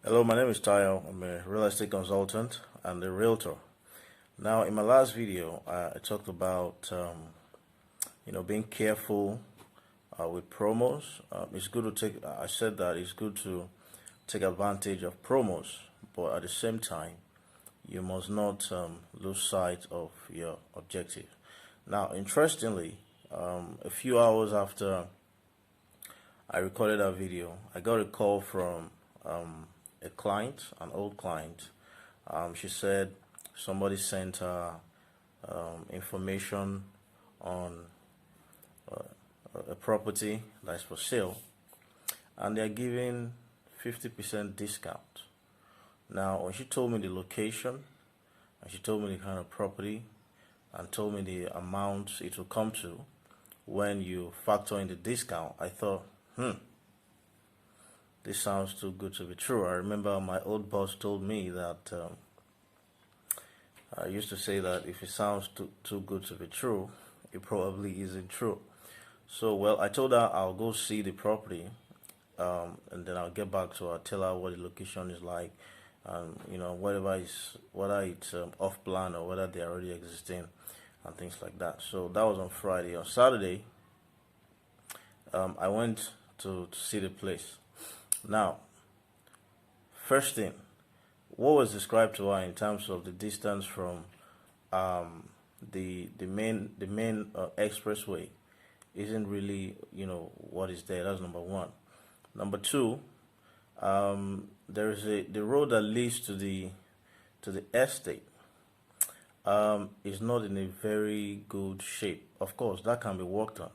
Hello, my name is Tayo. I'm a real estate consultant and a realtor. Now, in my last video, I talked about being careful with promos. It's good to take. I said that it's good to take advantage of promos, but at the same time, you must not lose sight of your objective. Now, interestingly, a few hours after I recorded that video, I got a call from a client, an old client. She said somebody sent her information on a property that's for sale, and they're giving 50% discount. Now, when she told me the location, and she told me the kind of property, and told me the amount it will come to when you factor in the discount, I thought, this sounds too good to be true. I remember my old boss told me that I used to say that if it sounds too good to be true, it probably isn't true. So, well, I told her I'll go see the property, and then I'll get back to her, tell her what the location is like, whether it's off plan or whether they're already existing, and things like that. So that was on Friday. On Saturday, I went to see the place. Now, first thing, what was described to her in terms of the distance from the main expressway isn't really what is there. That's number one. Number two, there is the road that leads to the estate is not in a very good shape. Of course, that can be worked on,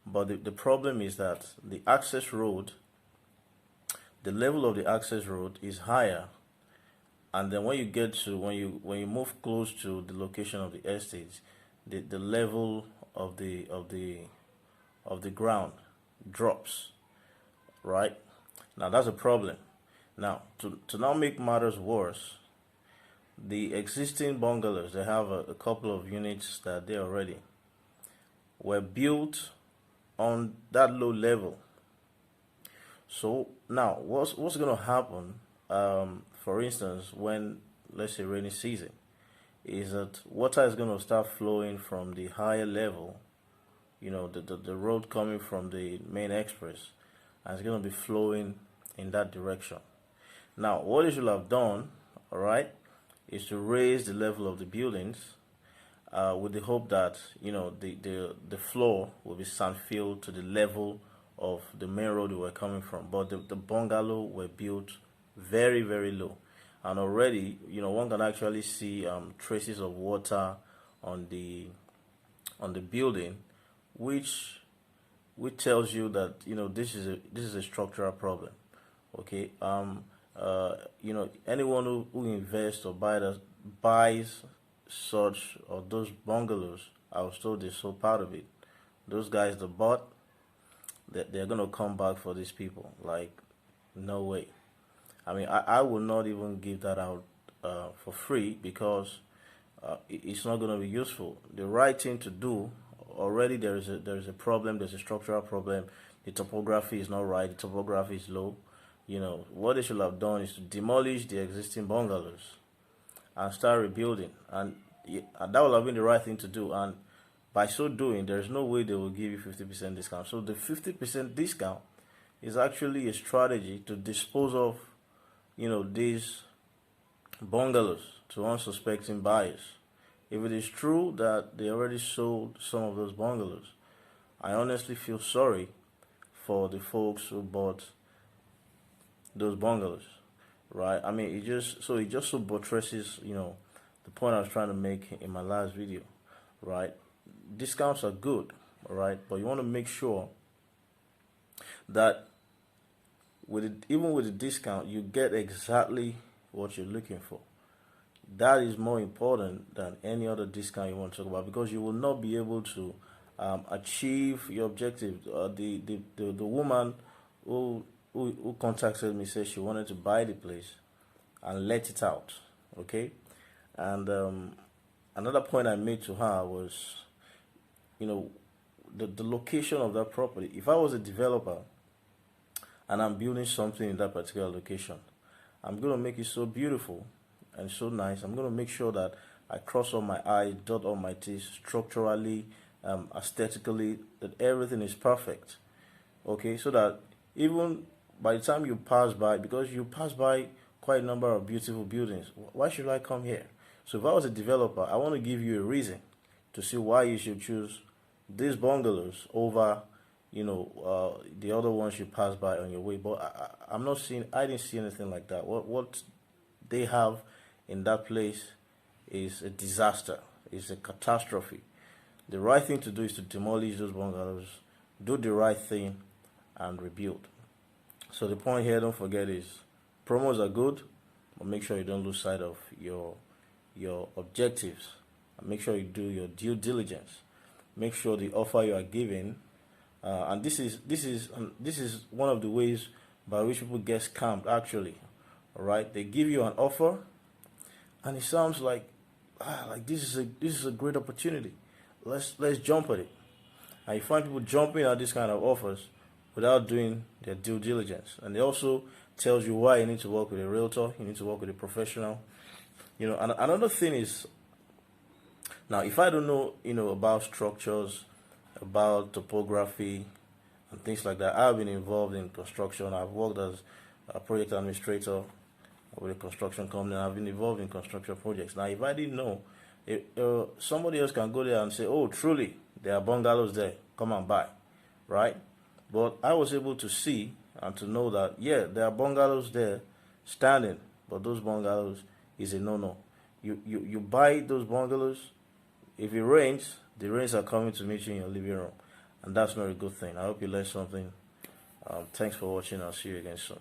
but the problem is that the access road, the level of the access road is higher, and then when you move close to the location of the estate, the level of the ground drops, right? Now that's a problem. Now to now make matters worse, the existing bungalows, they have a couple of units that they already were built on that low level. So now, what's going to happen? For instance, when, let's say, rainy season, is that water is going to start flowing from the higher level. The road coming from the main express, and it's going to be flowing in that direction. Now, what you should have done, all right, is to raise the level of the buildings, with the hope that the floor will be sand filled to the level of the main road we were coming from. But the bungalow were built very, very low, and already one can actually see traces of water on the building, which tells you that this is a structural problem. Okay. Anyone who invests or buys such or those bungalows, I was told they're so part of it. Those guys that bought, they're gonna come back for these people. Like, no way. I mean, I will not even give that out for free, because it's not gonna be useful. The right thing to do, already there is a problem. There's a structural problem. The topography is not right. The topography is low. What they should have done is to demolish the existing bungalows and start rebuilding, and that would have been the right thing to do. And by so doing, there's no way they will give you 50% discount. So the 50% discount is actually a strategy to dispose of, these bungalows to unsuspecting buyers. If it is true that they already sold some of those bungalows, I honestly feel sorry for the folks who bought those bungalows, right? I mean, it just so buttresses, the point I was trying to make in my last video, right? Discounts are good, all right, but you want to make sure that even with the discount, you get exactly what you're looking for. That is more important than any other discount you want to talk about, because you will not be able to achieve your objective. The woman who contacted me said she wanted to buy the place and let it out, okay? And another point I made to her was, the location of that property. If I was a developer and I'm building something in that particular location, I'm going to make it so beautiful and so nice. I'm going to make sure that I cross all my I's, dot all my T's, structurally, aesthetically, that everything is perfect. Okay, so that even by the time you pass by, because you pass by quite a number of beautiful buildings, why should I come here? So if I was a developer, I want to give you a reason to see why you should choose these bungalows over, the other ones you pass by on your way. But I'm not seeing. I didn't see anything like that. What they have in that place is a disaster. It's a catastrophe. The right thing to do is to demolish those bungalows, do the right thing, and rebuild. So the point here, don't forget, is promos are good, but make sure you don't lose sight of your objectives. And make sure you do your due diligence. Make sure the offer you are giving, and this is one of the ways by which people get scammed. Actually, all right, they give you an offer, and it sounds like this is a great opportunity. Let's jump at it. And you find people jumping at this kind of offers without doing their due diligence. And it also tells you why you need to work with a realtor, you need to work with a professional. And another thing is, now if I don't know, about structures, about topography, and things like that, I've been involved in construction. I've worked as a project administrator with a construction company. I've been involved in construction projects. Now, if I didn't know, somebody else can go there and say, "Oh, truly, there are bungalows there. Come and buy," right? But I was able to see and to know that, yeah, there are bungalows there standing, but those bungalows is a no-no. You buy those bungalows. If it rains, the rains are coming to meet you in your living room, and that's not a good thing. I hope you learned something. Thanks for watching. I'll see you again soon.